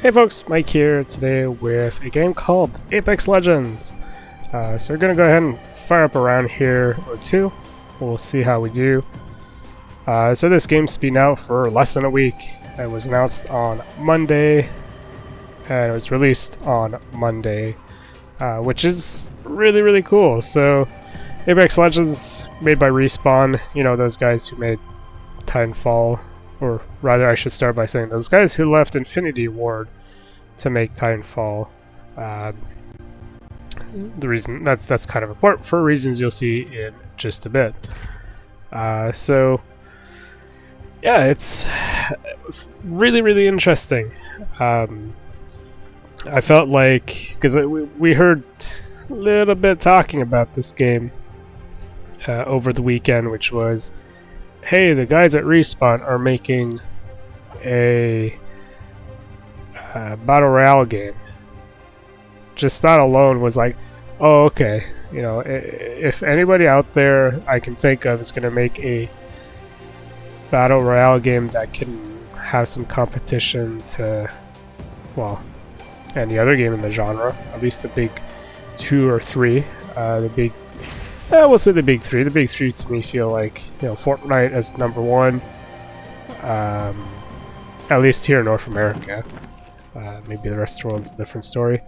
Hey folks, Mike here today with a game called Apex Legends. So we're going to go ahead and fire up a round here or two. We'll see how we do. So this game's been out for less than a week. It was announced on Monday and it was released on Monday, which is really cool. So Apex Legends, made by Respawn, you know, those guys who made Titanfall. Or rather, I should start by saying those guys who left Infinity Ward to make Titanfall. The reason that's kind of important for reasons you'll see in just a bit. So yeah, it's really interesting. I felt like, because we heard a little bit talking about this game over the weekend, which was, hey, the guys at Respawn are making a battle royale game. Just that alone was like, oh, okay. You know, if anybody out there I can think of is going to make a battle royale game that can have some competition to, well, any other game in the genre, at least the big two or three, we'll say the big three. The big three to me feel like, you know, Fortnite as number one, at least here in North America. Maybe the rest of the world's a different story.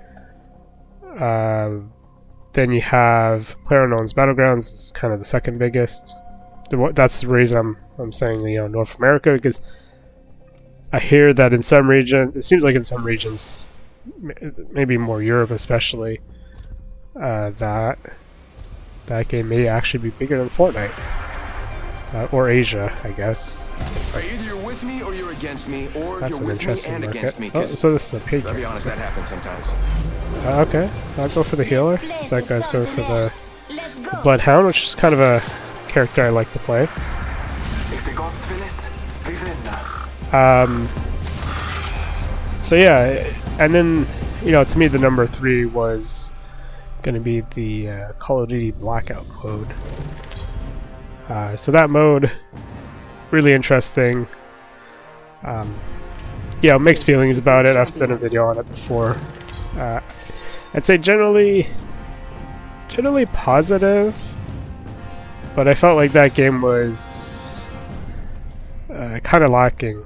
Then you have PlayerUnknown's Battlegrounds is kind of the second biggest. That's the reason I'm saying, you know, North America, because I hear that in some regions, it seems like in some regions, maybe more Europe especially, that game may actually be bigger than Fortnite. Or Asia, I guess. Either you're with me or you're against me, or That's you're an with me interesting and market. against me. Oh, so this is a paid I'll be honest, that happens sometimes. Okay, I'll go for the healer. That guy's going for the Bloodhound, which is kind of a character I like to play. If the gods will it, we win. So yeah, and then, you know, to me the number 3 was going to be the Call of Duty Blackout mode. So that mode, really interesting. Yeah, mixed feelings about it. I've done a video on it before. I'd say generally positive, but I felt like that game was kind of lacking.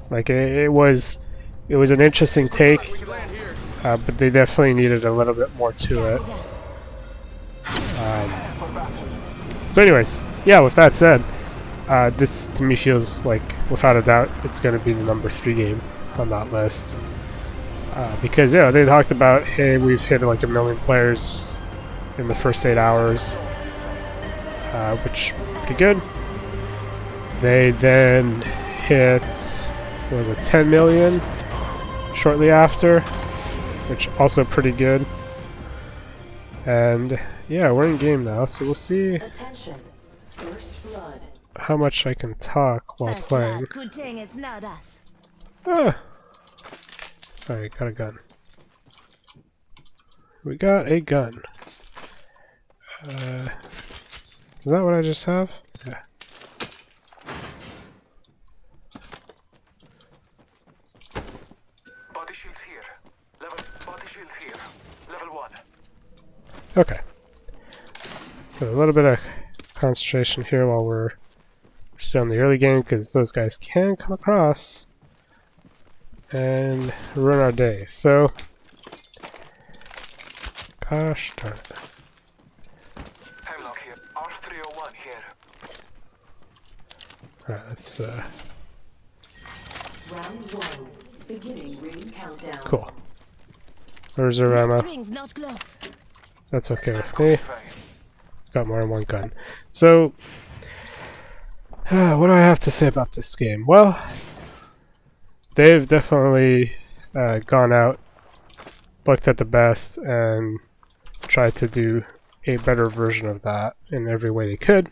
Like it was an interesting take, but they definitely needed a little bit more to it. So anyways, yeah, with that said, this to me feels like, without a doubt, it's going to be the number 3 game on that list. Because, yeah, they talked about, hey, we've hit like 1 million players in the first 8 hours, which pretty good. They then hit, what was it, 10 million shortly after, which also pretty good. And yeah, we're in game now, so we'll see how much I can talk while playing. Ah. Alright, got a gun. We got a gun. Is that what I just have? Yeah. Body shield here. Body shield here. Level 1. Okay. So a little bit of concentration here while we're still in the early game, because those guys can come across and ruin our day. So, gosh darn it. Hemlock here. R301 here. Alright, let's Round 1. Beginning ring countdown. cool. Reserve ammo. That's okay with me. Got more than one gun. So, what do I have to say about this game? Well, they've definitely gone out, looked at the best, and tried to do a better version of that in every way they could.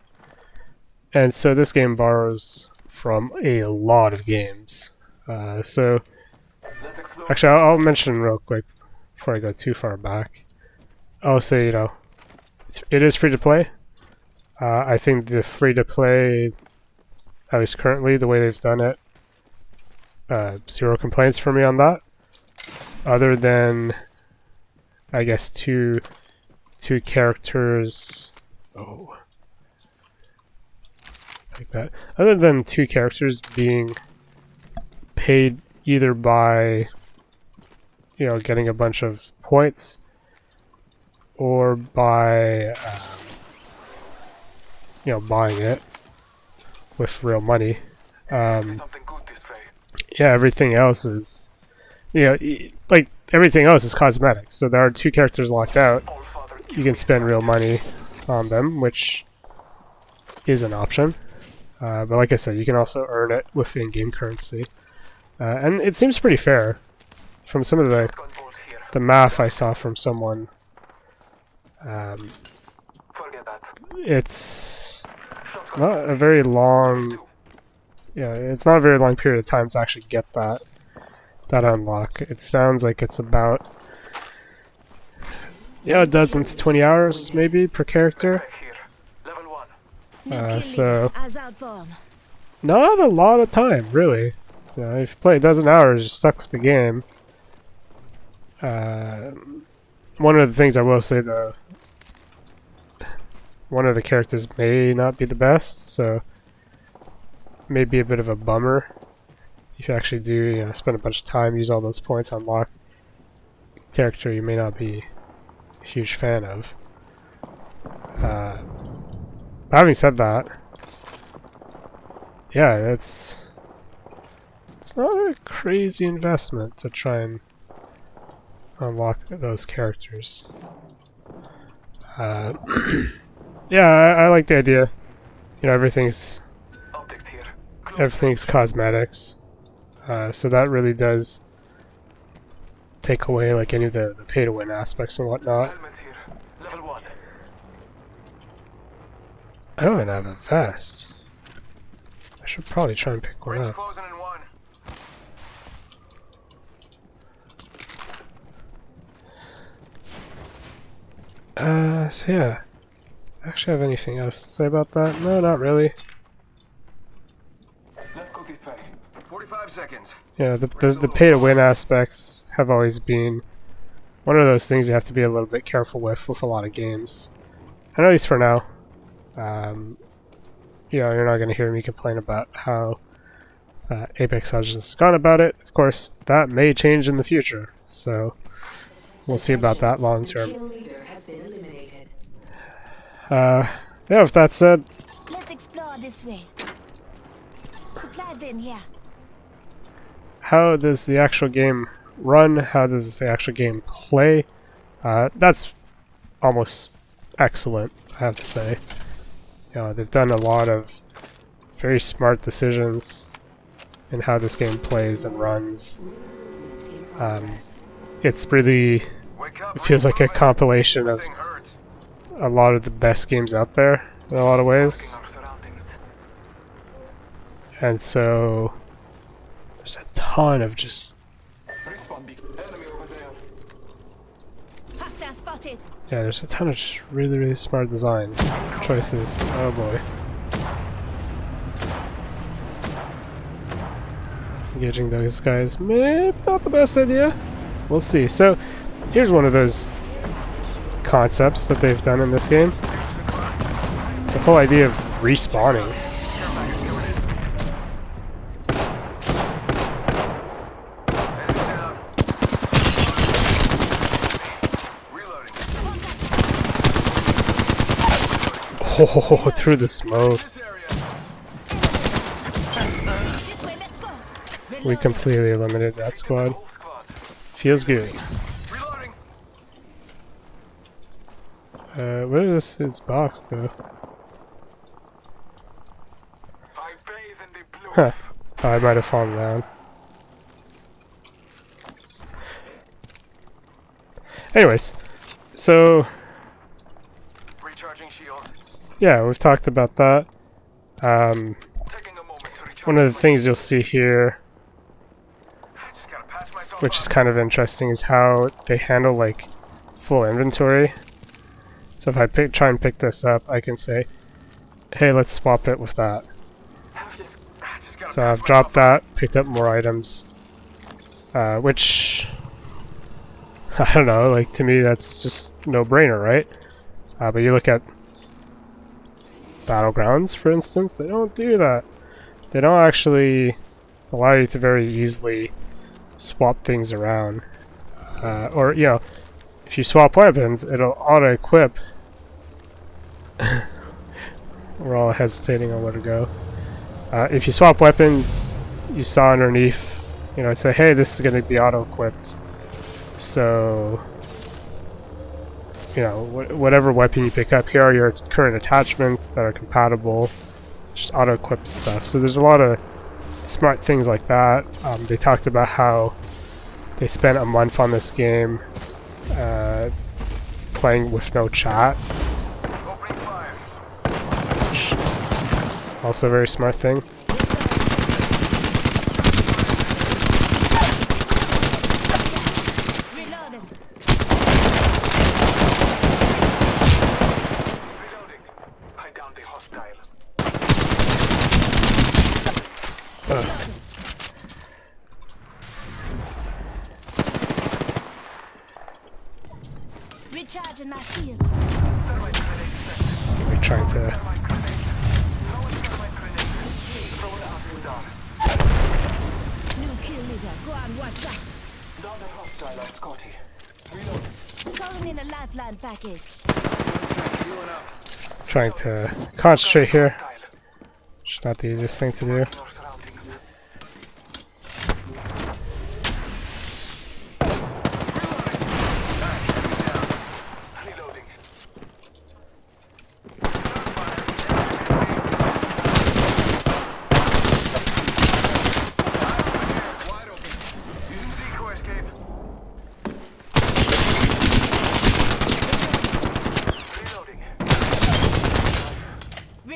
And so this game borrows from a lot of games. So, actually, I'll mention real quick before I go too far back. I'll say, you know, it is free to play. I think the free to play, at least currently, the way they've done it, zero complaints for me on that. other than I guess two characters. Oh, like that. Other than two characters being paid either by getting a bunch of points or by buying it with real money. Something good this way. Yeah, everything else is like everything else is cosmetic. So there are two characters locked out. All father You can spend real money on them, which is an option. But like I said, you can also earn it with in-game currency. And it seems pretty fair from some of the math I saw from someone. Forget that. It's not a very long... Yeah, it's not a very long period of time to actually get that unlock. It sounds like it's about a dozen to 20 hours maybe per character. Here. Level 1. So not a lot of time, really. If you play a dozen hours, you're stuck with the game. One of the things I will say though, one of the characters may not be the best, so may be a bit of a bummer if you actually do spend a bunch of time, use all those points, unlock a character you may not be a huge fan of. But having said that, yeah, it's not a crazy investment to try and unlock those characters. Yeah, I like the idea. Everything's cosmetics, so that really does take away like any of the pay-to-win aspects and whatnot. Level 1. I don't even have a vest. I should probably try and pick one Ring's up. closing in 1. So yeah. Actually have anything else to say about that? No, not really. Let's go this way. 45 seconds. Yeah, the pay-to-win aspects have always been one of those things you have to be a little bit careful with a lot of games. And at least for now. You're not going to hear me complain about how Apex Legends has gone about it. Of course, that may change in the future, so we'll see about that long term. Yeah, with that said, let's explore this way. Supply bin here. how does the actual game run? How does the actual game play? That's almost excellent, I have to say. They've done a lot of very smart decisions in how this game plays and runs. It's really, it feels like a compilation of a lot of the best games out there in a lot of ways. And so there's a ton of just there's a ton of just really, really smart design choices. Oh boy. Engaging those guys, maybe not the best idea. We'll see. So here's one of those concepts that they've done in this game. The whole idea of respawning. Oh, through the smoke. We completely eliminated that squad. Feels good. Where does his box go? Huh. Oh, I might have fallen down. Anyways, so yeah, we've talked about that. One of the things you'll see here, which is kind of interesting, is how they handle like full inventory. So if I try and pick this up, I can say, hey, let's swap it with that. So I've dropped that, picked up more items, which I don't know, like to me that's just no-brainer, right? But you look at Battlegrounds, for instance, they don't do that. They don't actually allow you to very easily swap things around. Or, you know, if you swap weapons, it'll auto-equip. We're all hesitating on where to go. If you swap weapons, you saw underneath, you know, it'd say, hey, this is going to be auto-equipped. So, you know, whatever weapon you pick up, here are your current attachments that are compatible. Just auto-equip stuff. So there's a lot of smart things like that. They talked about how they spent a month on this game playing with no chat. Which, also a very smart thing. Recharging my shields. We're trying to... New kill leader. Go on, watch out. Another hostile on Scotty. Calling in a lifeline package. Trying to concentrate here. It's not the easiest thing to do.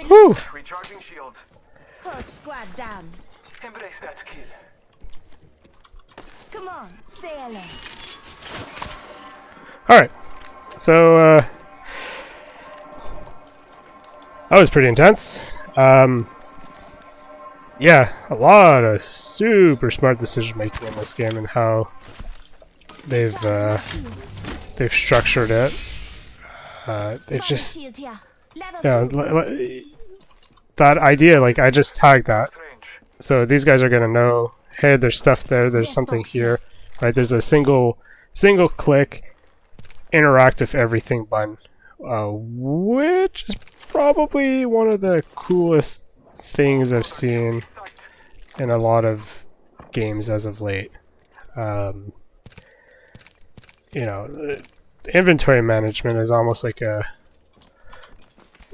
Whew. Recharging shields. Whole squad down. Embrace that kill. Come on, say hello. Alright. So, that was pretty intense. Yeah, a lot of super smart decision making in this game and how they've structured it. It's just, Shield here. Level yeah, that idea, like I just tagged that. So these guys are gonna know, hey, there's stuff there, there's something here, right? There's a single click interact with everything button, which is probably one of the coolest things I've seen in a lot of games as of late. You know, inventory management is almost like a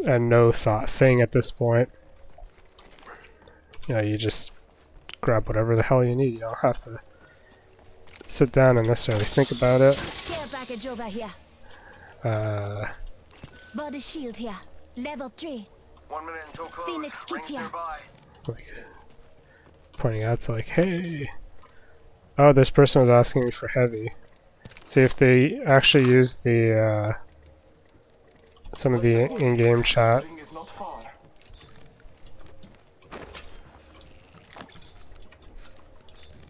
no thought thing at this point. You know, you just grab whatever the hell you need. You don't have to sit down and necessarily think about it. care package over here. Body shield here. Level 3. 1 minute until close. Phoenix kit Rings here. nearby. Like pointing out to like, hey, oh, this person was asking me for heavy. See if they actually use the some of the in-game chat. Ring is not far.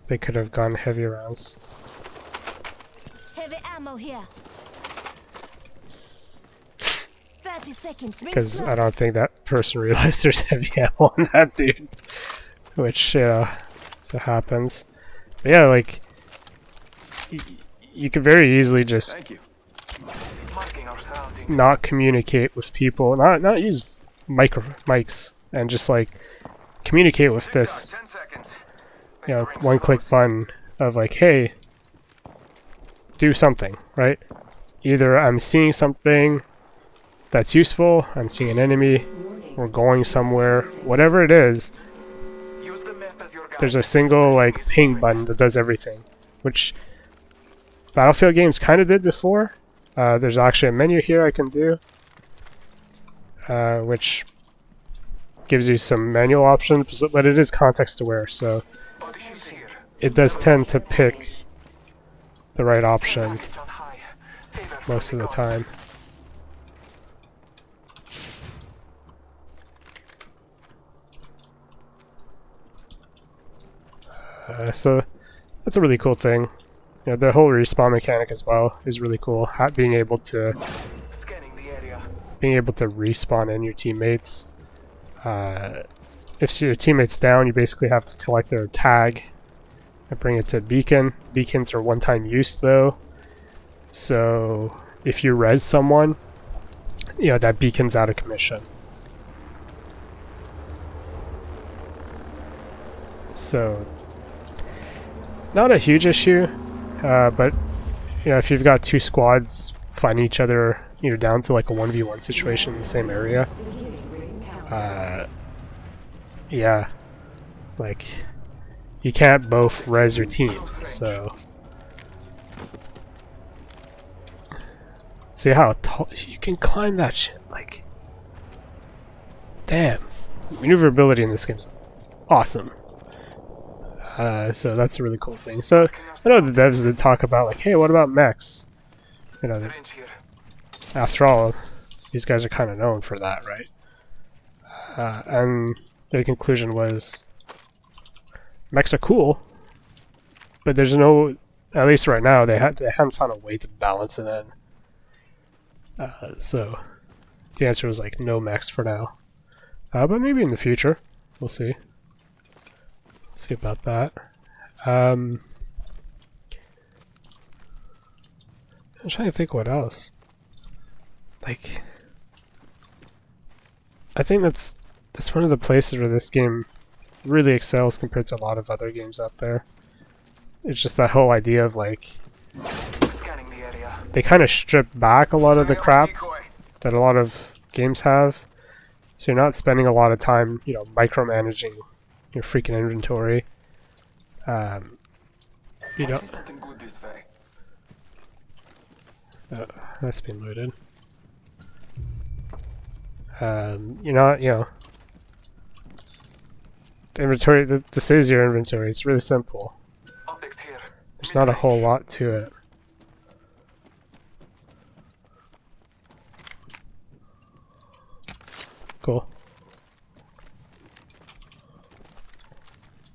They could have gone heavy rounds. Heavy ammo here. 30 seconds. Rings Because I close. don't think that person realized there's heavy ammo on that dude. Which, so happens. But yeah, like, you could very easily just Thank you. Marking our surroundings. not communicate with people, not use mics, and just like communicate with this, 10 seconds. you know, one-click button of like, hey, do something, right? Either I'm seeing something that's useful, I'm seeing an enemy, we're going somewhere, whatever it is, Use the map as your guide. there's a single like ping button that does everything, which Battlefield games kind of did before. There's actually a menu here I can do, which gives you some manual options, but it is context aware, so Body shields here. it does tend to pick the right option Package on high. Favor most of the time. So that's a really cool thing. you know, the whole respawn mechanic as well is really cool. Being able to Scanning the area. respawn in your teammates. If your teammate's down, you basically have to collect their tag and bring it to beacon. Beacons are one-time use though, so if you res someone, you know, that beacon's out of commission. So not a huge issue, but you know, if you've got two squads fighting each other, you know, down to like a 1v1 situation in the same area, yeah, like you can't both res your team. So see how tall you can climb that shit. Like, damn, maneuverability in this game is awesome. So that's a really cool thing. So I know the devs did talk about like, hey, what about mechs? You know, after all, these guys are kind of known for that, right? And their conclusion was, mechs are cool, but there's no, at least right now, they haven't found a way to balance it in. So the answer was like no mechs for now, but maybe in the future, we'll see. See about that. I'm trying to think what else. Like, I think that's one of the places where this game really excels compared to a lot of other games out there. It's just that whole idea of like, Scanning the area. they kind of strip back a lot of the crap that a lot of games have. So you're not spending a lot of time, you know, micromanaging your freaking inventory. You know, Something good this way. that's been looted. You're not, you know, the inventory. This is your inventory. It's really simple. Optics here. There's not a whole lot to it. Cool.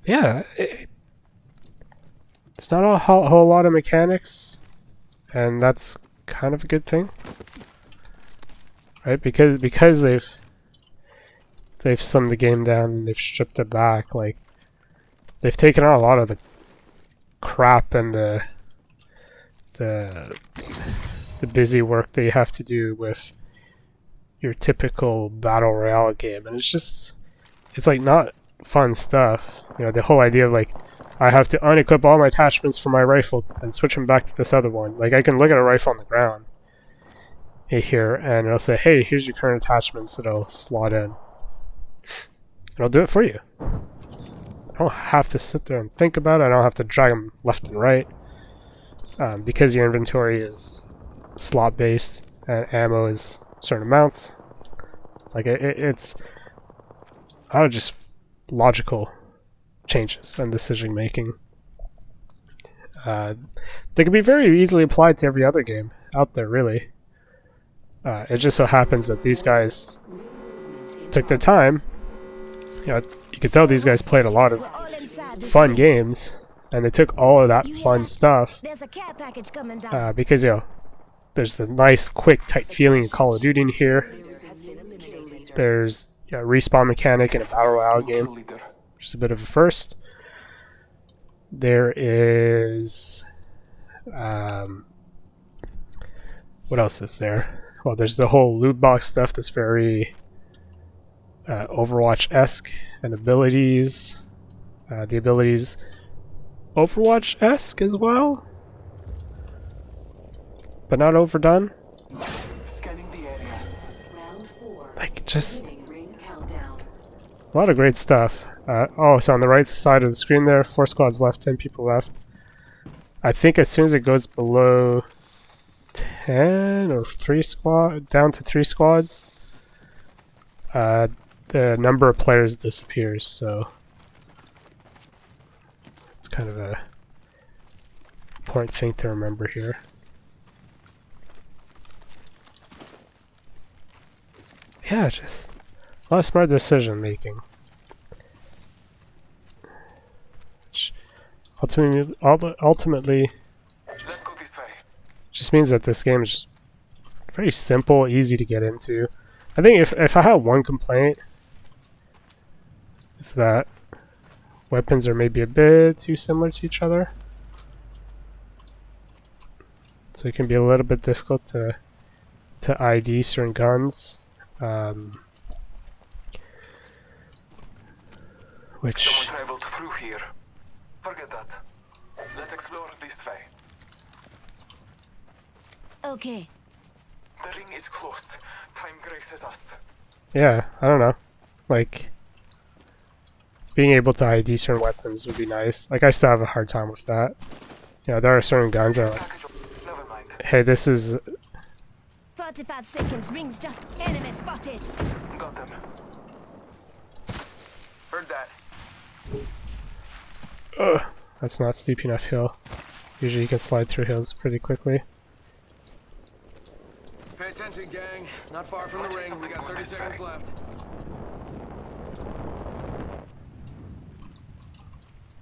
Yeah, it's not a whole lot of mechanics, and that's kind of a good thing, right? Because they've slimmed the game down and they've stripped it back. Like, they've taken out a lot of the crap and the busy work that you have to do with your typical battle royale game, and it's like not fun stuff. You know, the whole idea of like, I have to unequip all my attachments from my rifle and switch them back to this other one. Like, I can look at a rifle on the ground here and it'll say, hey, here's your current attachments that I'll slot in. And I'll do it for you. I don't have to sit there and think about it. I don't have to drag them left and right. Because your inventory is slot based and ammo is certain amounts. Like, it's just logical changes and decision making. They can be very easily applied to every other game out there, really. It just so happens that these guys took their time. You know, you can tell these guys played a lot of fun games, and they took all of that fun stuff because, you know, there's the nice, quick, tight feeling of Call of Duty in here. There's a respawn mechanic in a battle royale game, which is a bit of a first. There is what else is there? Well, there's the whole loot box stuff that's very Overwatch-esque, and abilities. The abilities Overwatch-esque as well, but not overdone. Scanning the area. Like, just a lot of great stuff. Oh, so on the right side of the screen there, 4 squads left, 10 people left. I think as soon as it goes below 10 or 3 down to 3 squads, the number of players disappears, so it's kind of a important thing to remember here. Yeah, just a lot of smart decision making. Which ultimately Let's go this way. Just means that this game is just pretty simple, easy to get into. I think if I have one complaint, it's that weapons are maybe a bit too similar to each other. So it can be a little bit difficult to ID certain guns. Which... Someone traveled through here. Forget that. Let's explore this way. Okay. The ring is closed. Time graces us. Yeah, I don't know. Like, being able to ID certain weapons would be nice. Like, I still have a hard time with that. You know, there are certain guns that are like, Never mind. hey, this is... 45 seconds, rings just enemy spotted. Got them. Heard that. Ugh, that's not steep enough hill. Usually you can slide through hills pretty quickly. Pay attention, gang. Not far from the ring. We got 30 seconds left.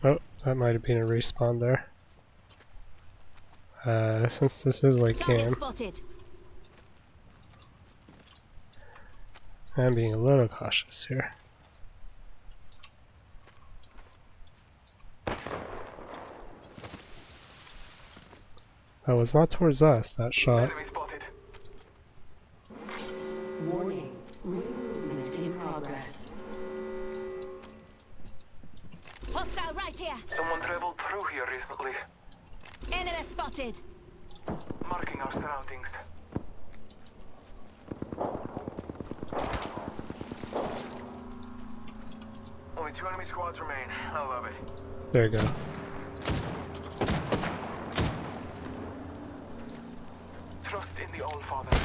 Oh, that might have been a respawn there. Since this is like Target game, spotted. I'm being a little cautious here. That was not towards us, that shot. Enemy spotted. Warning. Ring movement in progress. Hostile right here. Someone traveled through here recently. Enemy spotted. Marking our surroundings. Only 2 enemy squads remain. I love it. There you go. Trust in the All-Father.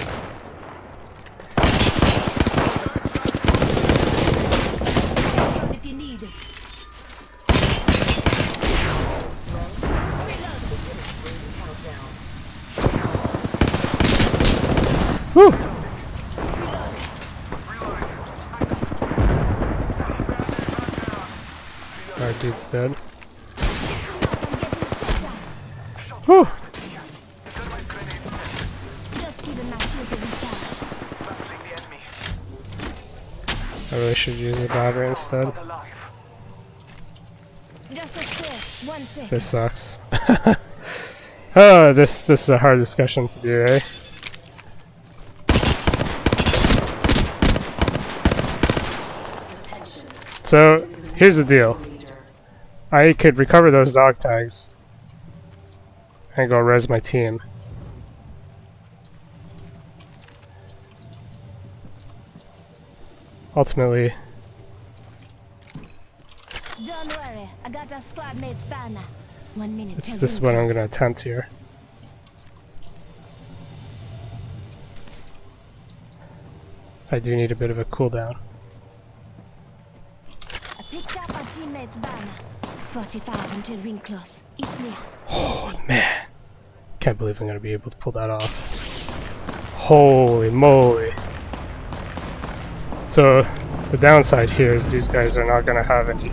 If you need it. Woo! Our dude's dead. I'm getting shot at. Woo! Just giving my shield a recharge. Battling the enemy. I really should use a battery instead. Not alive. Just upstairs. 1 sec. This sucks. Oh, this is a hard discussion to do, eh? So, here's the deal. I could recover those dog tags and go res my team. Ultimately, Don't worry. I got a squad mate's banner. 1 minute. till this is ring what I'm close. going to attempt here. I do need a bit of a cooldown. I picked up our teammate's banner. 45 until ring close. It's near. Oh man, can't believe I'm gonna be able to pull that off. Holy moly. So the downside here is these guys are not gonna have any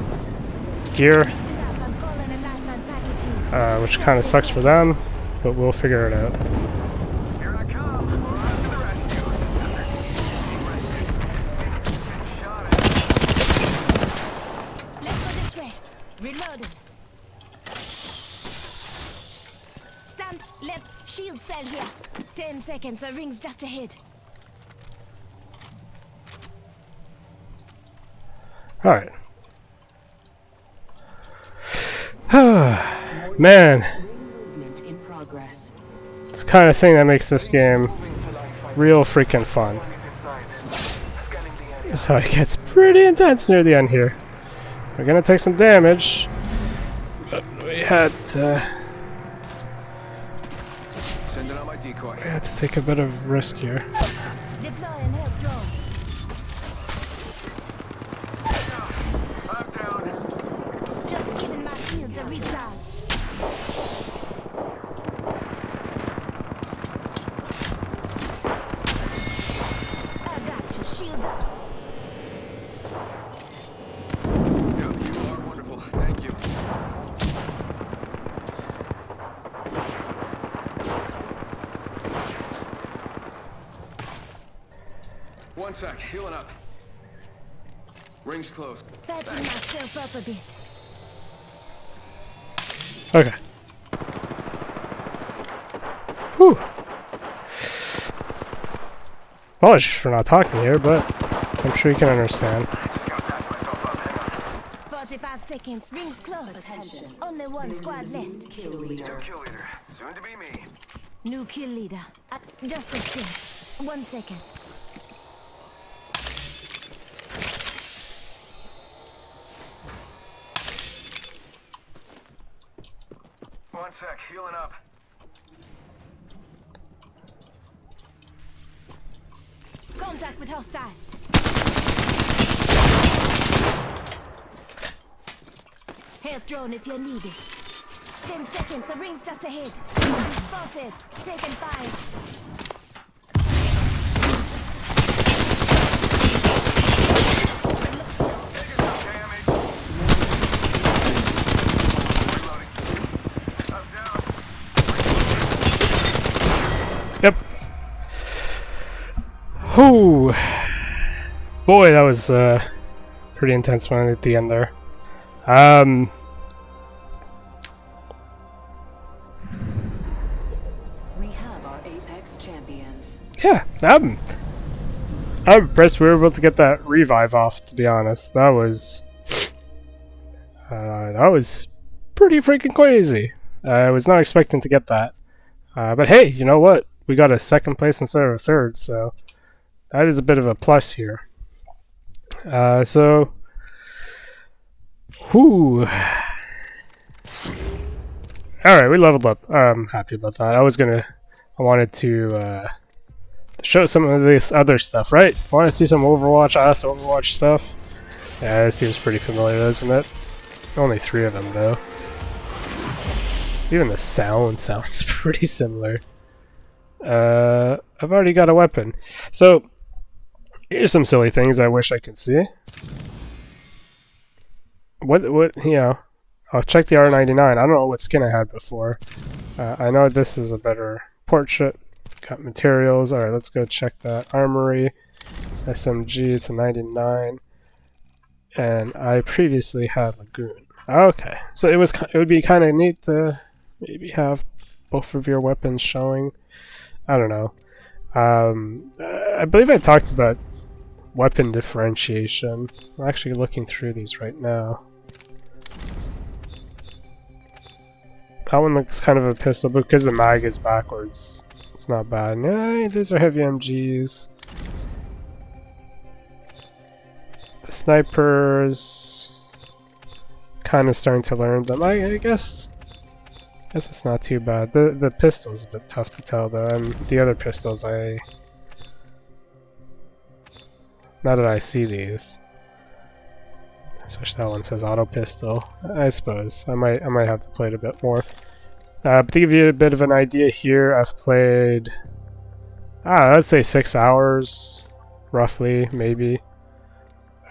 gear, Listen up. I'm calling a lifeline package in. which kind of sucks for them, but we'll figure it out. Here I come. We're out to the rescue. Shot at. Let's go this way. Reloading. Stand left. Shield cell here. 10 seconds. The ring's just ahead. Alright. Man, Ring movement in progress. it's the kind of thing that makes this game real freaking fun. Enemies inside. Scanning the area. That's how it gets pretty intense near the end here. We're gonna take some damage, but we had to Sending out my decoy. take a bit of risk here. Deploy and help drone. I'm down. Just giving my shields a recharge. I got your shields up. Yep, you are wonderful. Thank you. 1 sec. Healing up. Ring's closed. Patching myself up a bit. Okay. Whew. Apologies for not talking here, but I'm sure you can understand. 45 seconds. Rings close. Attention. Only one squad left. Kill leader. Kill leader. Soon to be me. New kill leader. Just a sec. 1 second. One sec. Healing up. Contact with hostile. Health drone if you need it. 10 seconds. The ring's just ahead. Spotted. Taken fire. Damage. Reloading. I'm down. Yep. Whew. Boy, that was pretty intense one at the end there. We have our Apex champions. Yeah, I'm impressed we were able to get that revive off, to be honest. That was pretty freaking crazy. I was not expecting to get that. But hey, you know what? We got a second place instead of a third, so that is a bit of a plus here. Whew. Alright, we leveled up. I'm happy about that. I wanted to show some of this other stuff, right? I want to see some Overwatch stuff. Yeah, it seems pretty familiar, doesn't it? Only 3 of them, though. Even the sound sounds pretty similar. I've already got a weapon. So, here's some silly things I wish I could see. I'll check the R99. I don't know what skin I had before. I know this is a better portrait. Got materials. Alright, let's go check that. Armory. SMG, it's a 99. And I previously had Lagoon. Okay, so it would be kind of neat to maybe have both of your weapons showing. I don't know. I believe I talked about weapon differentiation. I'm actually looking through these right now. That one looks kind of a pistol, but because the mag is backwards, it's not bad. Yeah, these are heavy MGs. The snipers, kind of starting to learn them. I guess it's not too bad. The pistol's a bit tough to tell though, and the other pistols now that I see these. Especially that one says auto pistol. I suppose I might have to play it a bit more. But to give you a bit of an idea here, I've played let's say 6 hours, roughly, maybe.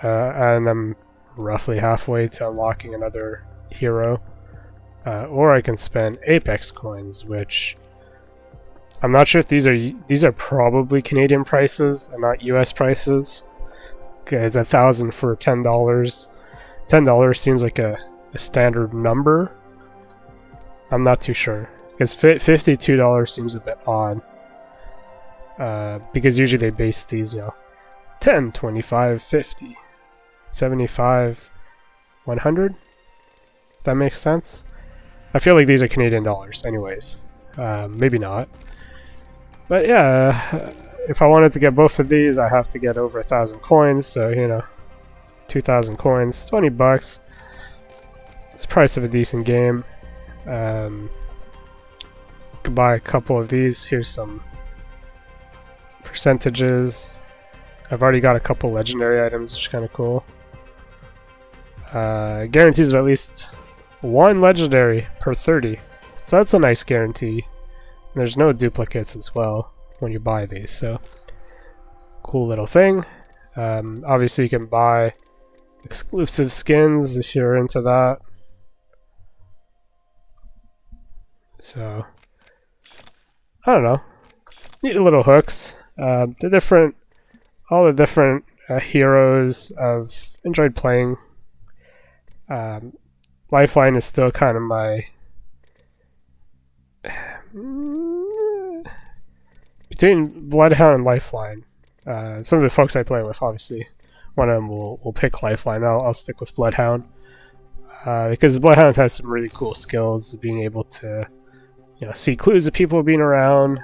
And I'm roughly halfway to unlocking another hero. Or I can spend Apex coins, which I'm not sure if these are probably Canadian prices and not US prices. Because 1,000 for $10. $10 seems like a standard number. I'm not too sure. Because $52 seems a bit odd. Because usually they base these, 10, 25, 50, 75, 100? That makes sense? I feel like these are Canadian dollars anyways. Maybe not. But yeah, if I wanted to get both of these, I have to get over 1,000 coins, so 2,000 coins, $20. It's the price of a decent game. Could buy a couple of these. Here's some percentages. I've already got a couple legendary items, which is kind of cool. Guarantees of at least 1 legendary per 30. So that's a nice guarantee. And there's no duplicates as well when you buy these, so cool little thing. Obviously you can buy exclusive skins if you're into that. So I don't know. Neat little hooks. The different all the different heroes I've enjoyed playing. Lifeline is still kind of my between Bloodhound and Lifeline. Some of the folks I play with, obviously, one of them will pick Lifeline. I'll stick with Bloodhound because Bloodhound has some really cool skills, being able to see clues of people being around,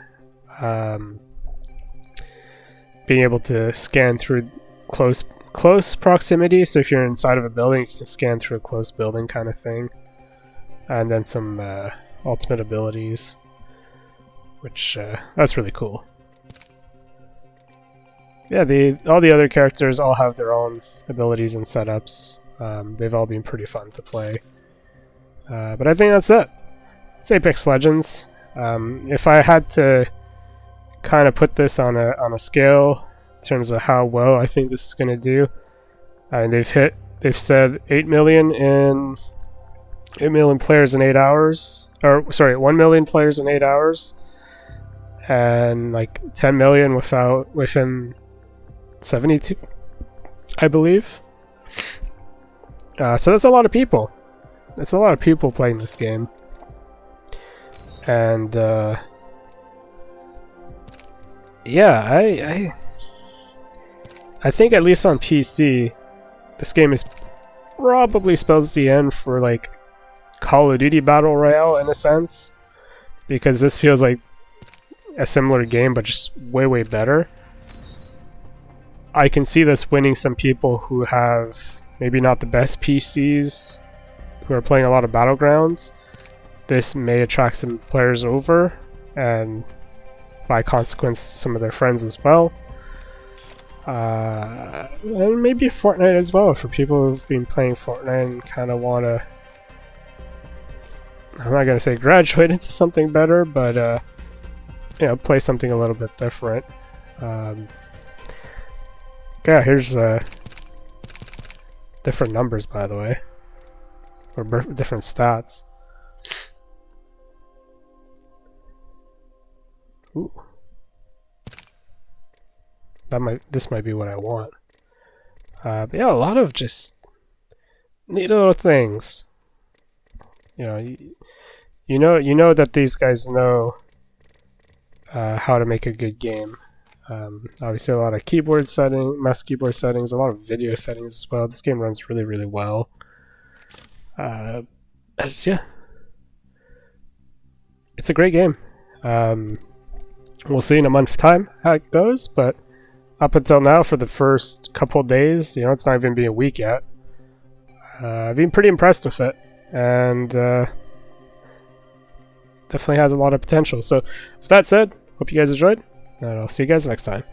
being able to scan through close proximity. So if you're inside of a building, you can scan through a close building kind of thing, and then some ultimate abilities, which that's really cool. Yeah, all the other characters all have their own abilities and setups. They've all been pretty fun to play. But I think that's it. It's Apex Legends. If I had to kind of put this on a scale in terms of how well I think this is going to do, they've said 8 million players in 8 hours, or sorry, 1 million players in 8 hours, and like 10 million within 72, I believe. So that's a lot of people. That's a lot of people playing this game. And yeah, I think at least on PC, this game is probably spells the end for like Call of Duty Battle Royale in a sense, because this feels like a similar game but just way better. I can see this winning some people who have maybe not the best PCs, who are playing a lot of Battlegrounds. This may attract some players over, and by consequence some of their friends as well. And maybe Fortnite as well, for people who've been playing Fortnite and kind of want to, I'm not going to say graduate into something better, but play something a little bit different. Yeah, here's different numbers, by the way, or different stats. Ooh. This might be what I want. But yeah, a lot of just neat little things. You know that these guys know how to make a good game. Obviously, a lot of mouse keyboard settings, a lot of video settings as well. This game runs really well. Yeah, it's a great game. We'll see in a month's time how it goes, but up until now, for the first couple of days, it's not even been a week yet. I've been pretty impressed with it, and definitely has a lot of potential. So, with that said, hope you guys enjoyed, and I'll see you guys next time.